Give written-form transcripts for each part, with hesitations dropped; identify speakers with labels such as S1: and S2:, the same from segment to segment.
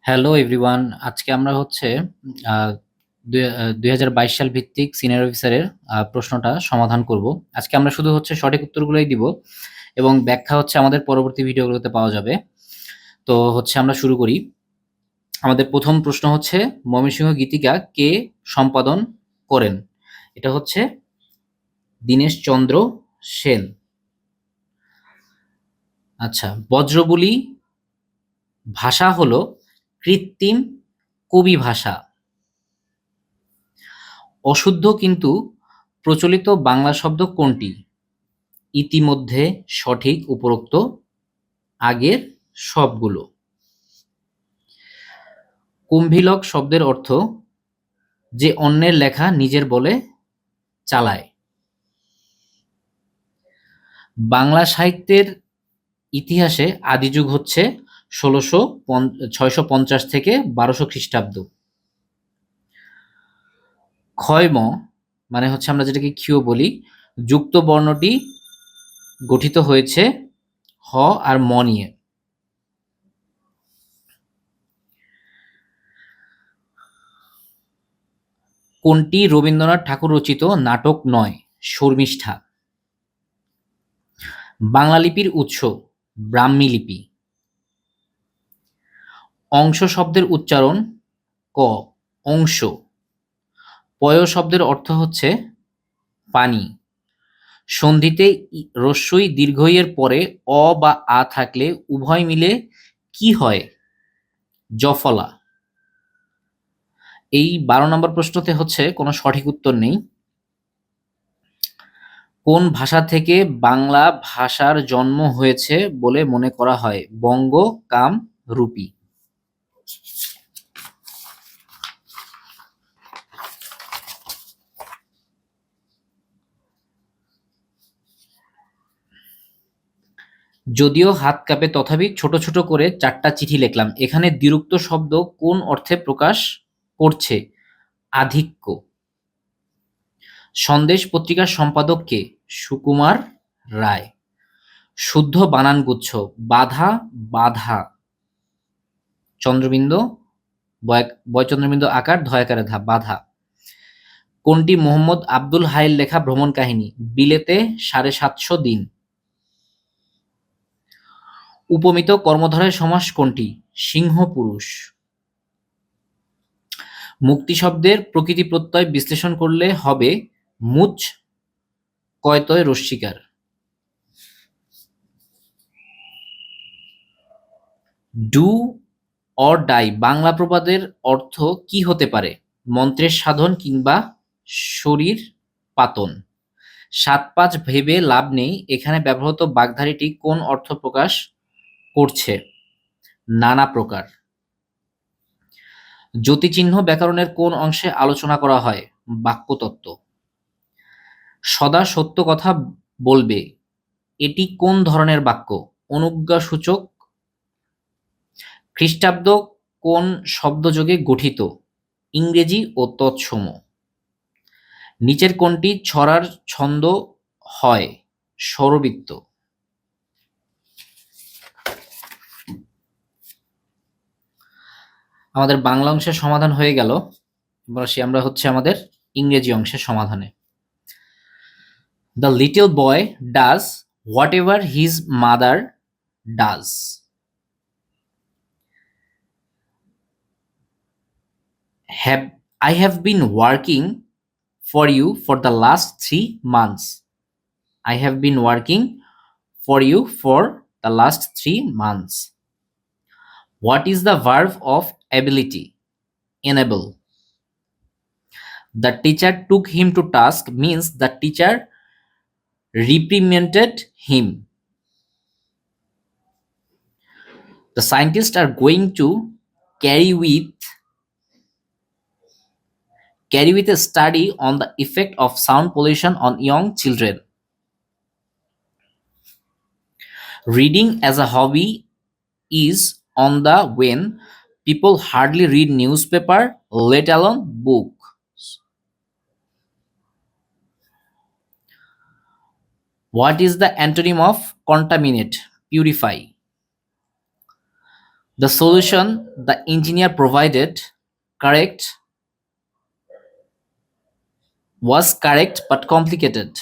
S1: Hello everyone, আজকে আমরা হচ্ছে আহ, 2022 সাল ভিত্তিক সিনিয়র অফিসারের প্রশ্নটা সমাধান করব। আজকে আমরা শুধু হচ্ছে সঠিক উত্তরগুলোই দিব এবং ব্যাখ্যা হচ্ছে আমাদের পরবর্তী ভিডিওগুলোতে পাওয়া যাবে। তো হচ্ছে আমরা শুরু করি। আমাদের প্রথম প্রশ্ন হচ্ছে, ময়মনসিংহ গীতিকা কে সম্পাদন করেন? এটা হচ্ছে দীনেশ চন্দ্র সেন। আচ্ছা, বজ্রবুলি ভাষা হলো কৃত্রিম কবি ভাষা। অশুদ্ধ কিন্তু প্রচলিত বাংলা শব্দ কোনটি? ইতিমধ্যে, সঠিক, উপরোক্ত, আগের সবগুলো। কুম্ভীলক শব্দের অর্থ যে অন্যের লেখা নিজের বলে চালায়। বাংলা সাহিত্যের ইতিহাসে আদিযুগ হচ্ছে 650 থেকে 1200 খ্রিস্টাব্দ। ক্ষয়ম মানে হচ্ছে আমরা যেটাকে ক্ষিয় বলি, যুক্ত বর্ণটি গঠিত হয়েছে হ আর ম নিয়ে। কোনটি রবীন্দ্রনাথ ঠাকুর রচিত নাটক নয়? শর্মিষ্ঠা। বাংলা লিপির উৎস ব্রাহ্মী লিপি। অংশ শব্দের উচ্চারণ ক, অংশ। পয় শব্দের অর্থ হচ্ছে পানি। সন্ধিতে রস্যই দীর্ঘইয়ের পরে অ বা আ থাকলে উভয় মিলে কি হয়? জফলা। এই 12 নম্বর প্রশ্নতে হচ্ছে কোনো সঠিক উত্তর নেই। কোন ভাষা থেকে বাংলা ভাষার জন্ম হয়েছে বলে মনে করা হয়? বঙ্গ, কাম, রূপী। যদিও হাত কাঁপে তথাপি ছোট ছোট করে 4টা চিঠি লিখলাম, এখানে দ্বিরুক্ত শব্দ কোন অর্থে প্রকাশ করছে? আধিক্য। সন্দেশ পত্রিকার সম্পাদক কে? সুকুমার রায়। শুদ্ধ বানানগুচ্ছ বাধা, বাধা। চন্দ্রবিন্দু, বয়চন্দ্রবিন্দু আকার, ধয়াকারে ধা, বাধা। কোনটি মোহাম্মদ আব্দুল হাইয়ের লেখা ভ্রমণ কাহিনী? বিলেতে 750 দিন। উপমিত কর্মধারয় সমাস কোনটি? সিংহ পুরুষ। মুক্তি শব্দের প্রকৃতি প্রত্যয় বিশ্লেষণ করলে হবে মুচ কয়তয় রস্বীকার। ডু অর ডাই বাংলা প্রবাদের অর্থ কি হতে পারে? মন্ত্রের সাধন কিংবা শরীর পাতন। 7-5 ভেবে লাভ নেই এখানে ব্যবহৃত বাগধারাটি কোন অর্থ প্রকাশ করছে? নানা প্রকার। জ্যোতিচিহ্ন ব্যাকরণের কোন অংশে আলোচনা করা হয়? বাক্যতত্ত্ব। সদা সত্য কথা বলবে এটি কোন ধরনের বাক্য? অনুজ্ঞাসূচক। খ্রিস্টাব্দ কোন শব্দযোগে গঠিত? ইংরেজি ও তৎসম। নিচের কোনটি ছড়ার ছন্দ হয়? স্বরবৃত্ত। আমাদের বাংলা অংশের সমাধান হয়ে গেল। এবার আসি আমরা হচ্ছে আমাদের ইংরেজি অংশের সমাধানে। The little boy does whatever his mother does. I have been working for you for the last 3 months. I have been working for you for the last 3 months. What is the verb of ability? Enable. The teacher took him to task means the teacher reprimanded him. The scientists are going to carry with a study on the effect of sound pollution on young children. Reading as a hobby is on the wane. People hardly read newspaper, let alone book. What is the antonym of contaminate? Purify. The solution the engineer provided correct was correct but complicated.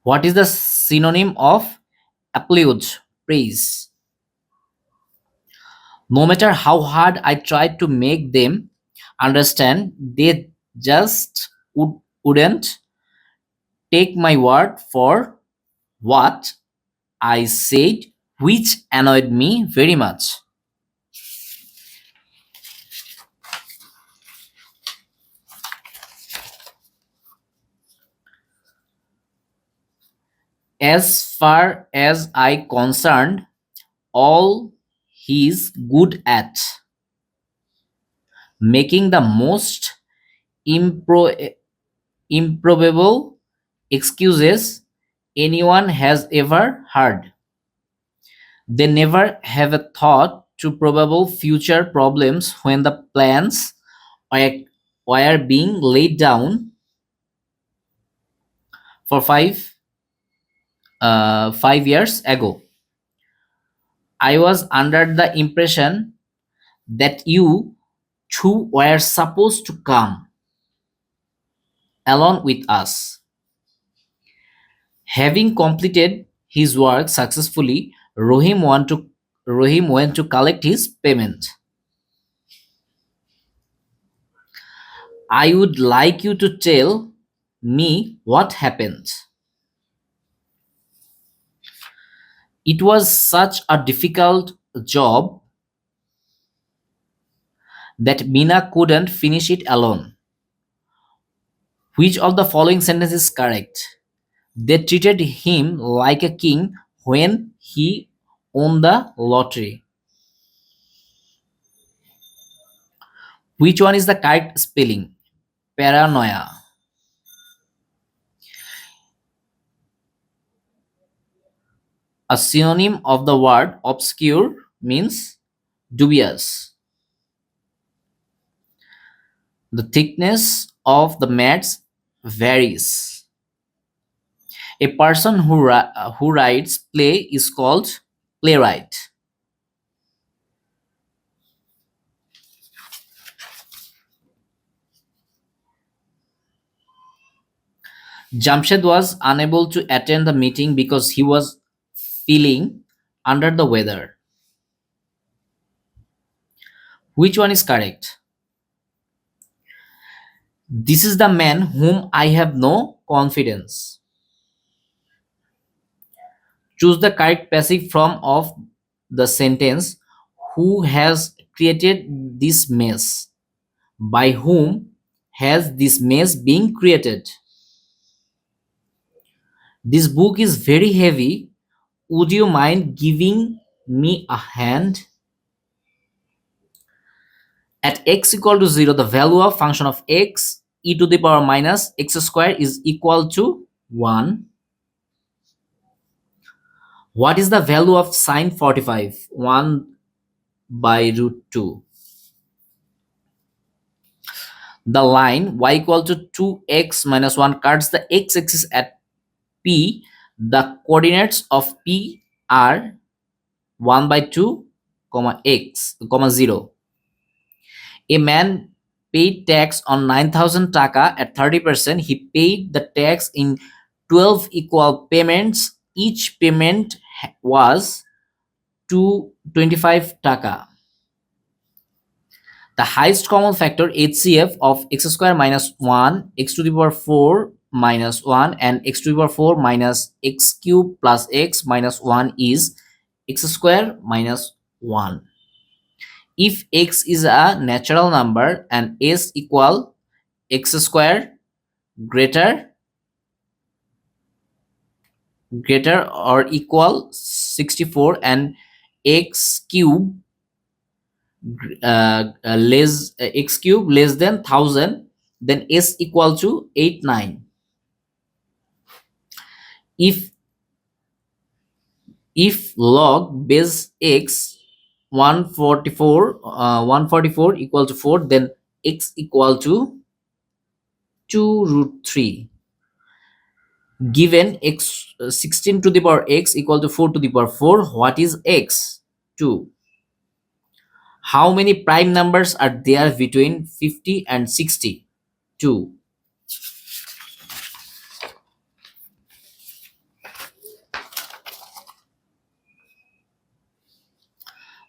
S1: What is the synonym of applause? Praise. No matter how hard I tried to make them understand, they just wouldn't take my word for what I said, which annoyed me very much. As far as I concerned, all he's good at making the most improbable excuses anyone has ever heard. They never have a thought to probable future problems when the plans were, were being laid down for 5 years ago. I was under the impression that you two were supposed to come along with us. Having completed his work successfully, Rohim went to collect his payment. I would like you to tell me what happened. It was such a difficult job that Mina couldn't finish it alone. Which of the following sentences is correct? They treated him like a king when he won the lottery. Which one is the correct spelling? Paranoia. A synonym of the word obscure means dubious. The thickness of the mats varies. A person who writes play is called playwright. Jamshed was unable to attend the meeting because he was feeling under the weather. Which one is correct? This is the man whom I have no confidence. Choose the correct passive form of the sentence. Who has created this mess? By whom has this mess been created? This book is very heavy. Would you mind giving me a hand? At x equal to 0, the value of function of x e to the power minus x square is equal to 1. What is the value of sine 45? 1 by root 2. The line y equal to 2x minus 1 cuts the x-axis at P. The coordinates of P are 1 by 2, x, 0. A man paid tax on 9,000 taka at 30%. He paid the tax in 12 equal payments. Each payment was 225 taka. The highest common factor HCF of x square minus 1, x to the power 4 minus 1 and x to the power 4 minus x cube plus x minus 1 is x square minus 1. If x is a natural number and s equal x square greater or equal 64 and x cube x cube less than 1000, then s equal to 89. If log base x 144 equal to 4, then x equal to 2 root 3. Given x 16 to the power x equal to 4 to the power 4, what is x? 2. How many prime numbers are there between 50 and 60? 2.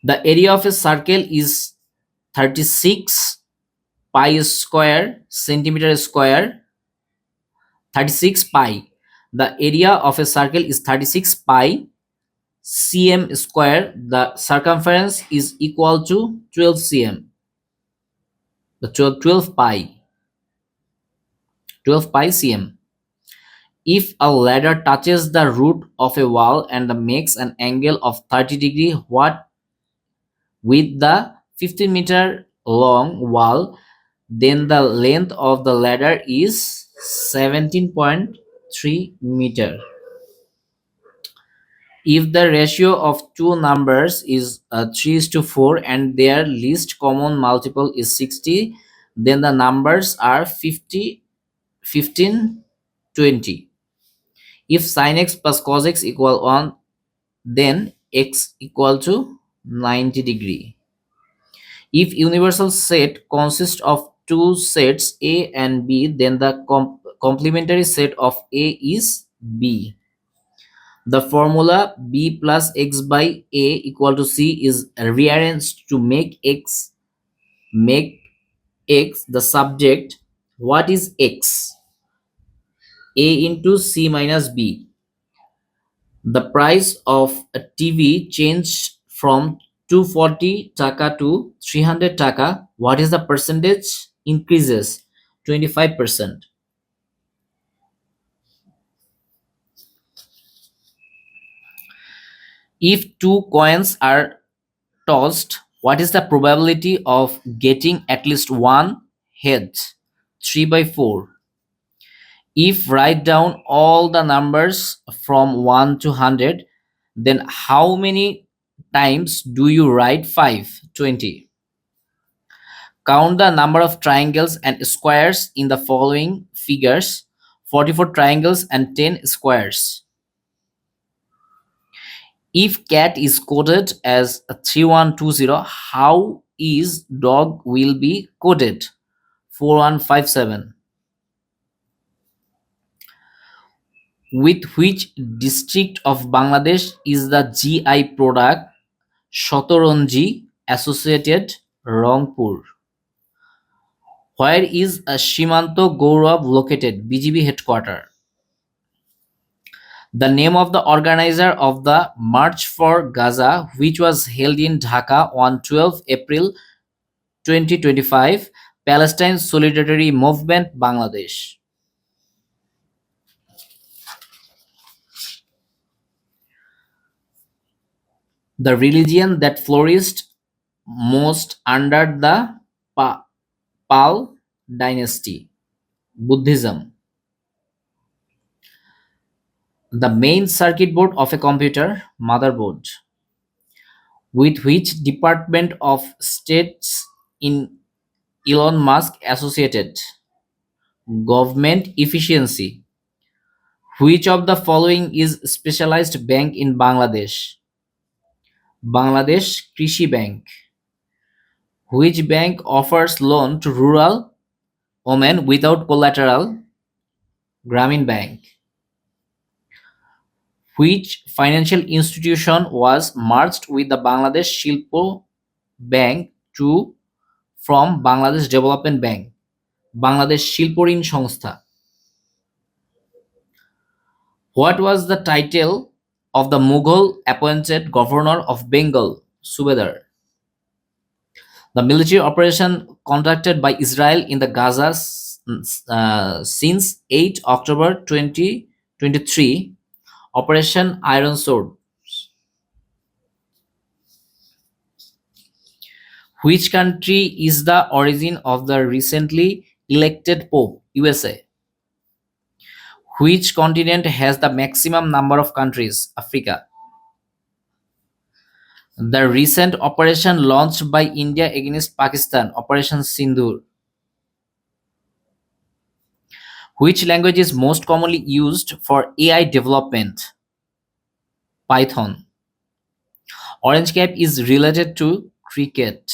S1: The area of a circle is 36 pi square centimeter square. 36 pi. The area of a circle is 36 pi cm square. The circumference is equal to 12 cm. The 12 pi. 12 pi cm. If a ladder touches the root of a wall and makes an angle of 30 degree, what with the 15-meter long wall, then the length of the ladder is 17.3 meter. If the ratio of two numbers is 3:4 and their least common multiple is 60, then the numbers are 50, 15, 20. If sin x plus cos x equal 1, then x equal to 90 degree. If universal set consists of two sets A and B, then the complementary set of A is B. The formula B plus x by A equal to C is rearranged to make x the subject. What is x? A into C minus B. The price of a TV changed from 240 taka to 300 taka. What is the percentage increases? 25%. If two coins are tossed, what is the probability of getting at least one head? 3/4. If write down all the numbers from 1 to 100, then how many times do you write 5? 20. Count the number of triangles and squares in the following figures: 44 triangles and 10 squares. If cat is coded as 3120, how is dog will be coded? 4157. With which district of Bangladesh is the GI product Shotoronji associated? Rangpur. Where is a Shimanto Gaurav located? BGB headquarter. The name of the organizer of the March for Gaza, which was held in Dhaka on 12 April 2025, Palestine Solidarity Movement, Bangladesh. The religion that flourished most under the Pal dynasty, Buddhism. The main circuit board of a computer, motherboard. With which Department of States in Elon Musk associated? Government efficiency. Which of the following is specialized bank in Bangladesh? Bangladesh Krishi Bank. Which bank offers loan to rural women without collateral? Grameen Bank. Which financial institution was merged with the Bangladesh Shilpo Bank from Bangladesh Development Bank? Bangladesh Shilporin সংস্থা. What was the title of the Mughal appointed governor of Bengal? Subedar. The military operation conducted by Israel in the Gaza since 8 October 2023, Operation Iron Sword. Which country is the origin of the recently elected Pope? USA. Which continent has the maximum number of countries? Africa. The recent operation launched by India against Pakistan, Operation Sindoor. Which language is most commonly used for AI development? Python. Orange cap is related to cricket.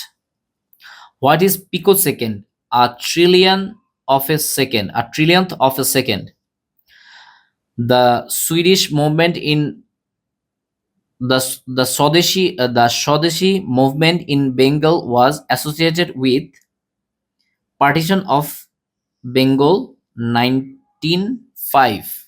S1: What is picosecond? A trillionth of a second. A trillionth of a second. The Swedish movement in the Swadeshi movement in Bengal was associated with partition of Bengal 1905.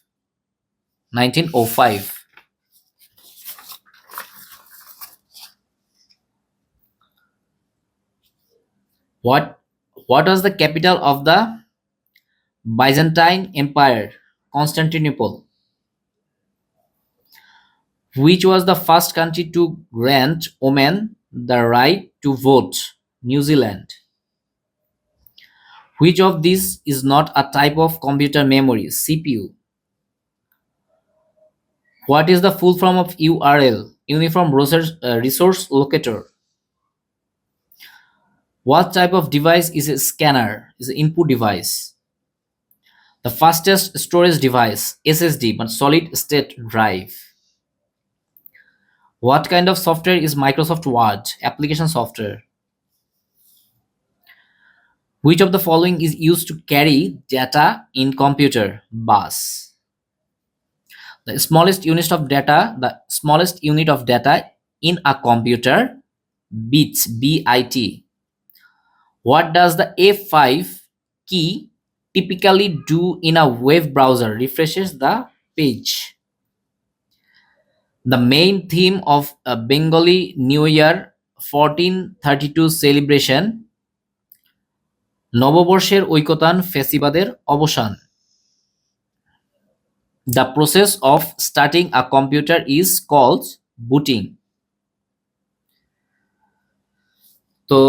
S1: What was the capital of the Byzantine Empire? Constantinople. Which was the first country to grant women the right to vote? New Zealand. Which of these is not a type of computer memory? CPU. What is the full form of URL? Uniform Resource Locator. What type of device is a scanner? Is an input device. The fastest storage device, SSD, but solid state drive. What kind of software is Microsoft Word? Application software. Which of the following is used to carry data in computer? Bus. The smallest unit of data in a computer, bits, BIT. What does the F5 key typically do in a web browser? Refreshes the page. The main theme of a Bengali New Year 1432 celebration, নববর্ষের ঐকতান ফ্যাসিবাদের অবসান. The process of starting a computer is called booting. তো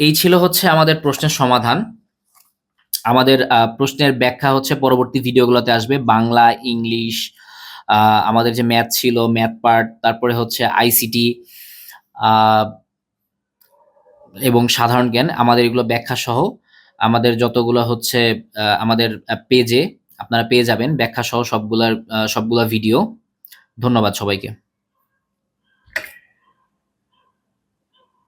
S1: এই ছিল হচ্ছে আমাদের প্রশ্নের সমাধান। আমাদের প্রশ্নের ব্যাখ্যা হচ্ছে পরবর্তী ভিডিওগুলোতে আসবে। বাংলা, ইংলিশ, আমাদের যে ম্যাথ ছিল, ম্যাথ পার্ট, তারপরে হচ্ছে আইসিটি এবং সাধারণ জ্ঞান, আমাদের এগুলো ব্যাখ্যা সহ আমাদের যতগুলো হচ্ছে আমাদের পেজে আপনারা পেয়ে যাবেন ব্যাখ্যা সহ সবগুলা ভিডিও। ধন্যবাদ সবাইকে।